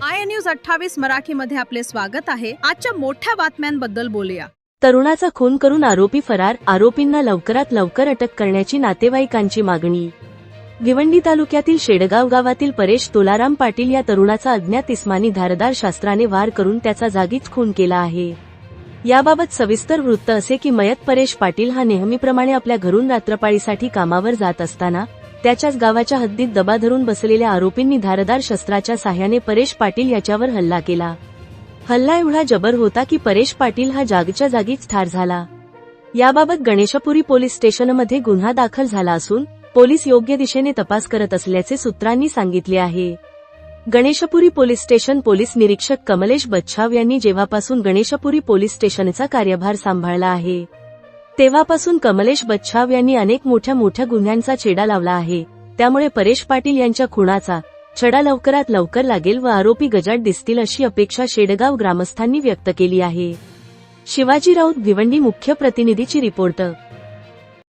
I news 28 मराठीमध्ये आपले स्वागत आहे। आजच्या मोठ्या बातम्यांबद्दल बोलूया। तरुणाचा खून करून आरोपी फरार, आरोपींना लवकरात लवकर अटक करण्याची नातेवाईकांची मागणी। भिवंडी तालुक्यातील शेडगाव गावातील परेश तुलाराम पाटील या तरुणाचा अज्ञात इस्मानी धारदार शस्त्राने वार करून त्याचा जागीच खून केला आहे। याबाबत सविस्तर वृत्त असे की मयत परेश पाटील हा नेहमीप्रमाणे आपल्या घरून रात्रपाळीसाठी कामावर जात असताना त्याच्याच गावाच्या हद्दीत दबा धरून बसलेल्या आरोपींनी धारदार शस्त्राच्या साह्याने परेश पाटील याच्यावर हल्ला केला। हल्ला एवढा जबर होता की परेश पाटील हा जागच्या जागीच ठार झाला। याबाबत गणेशपुरी पोलीस स्टेशनमध्ये गुन्हा दाखल झाला असून पोलीस योग्य दिशेने तपास करत असल्याचे सूत्रांनी सांगितले आहे। गणेशपुरी पोलीस स्टेशन पोलीस निरीक्षक कमलेश बच्छाव यांनी जेव्हापासून गणेशपुरी पोलीस स्टेशनचा कार्यभार सांभाळला आहे तेव्हापासून कमलेश बच्छाव यांनी अनेक मोठ्या गुन्ह्यांचा छेडा लावला आहे। त्यामुळे परेश पाटील यांच्या खुनाचा छडा लवकरात लवकर लागेल व आरोपी गजाआड दिसतील अशी अपेक्षा शेडगाव ग्रामस्थांनी व्यक्त केली आहे। शिवाजी राऊत, भिवंडी, मुख्य प्रतिनिधीची रिपोर्ट।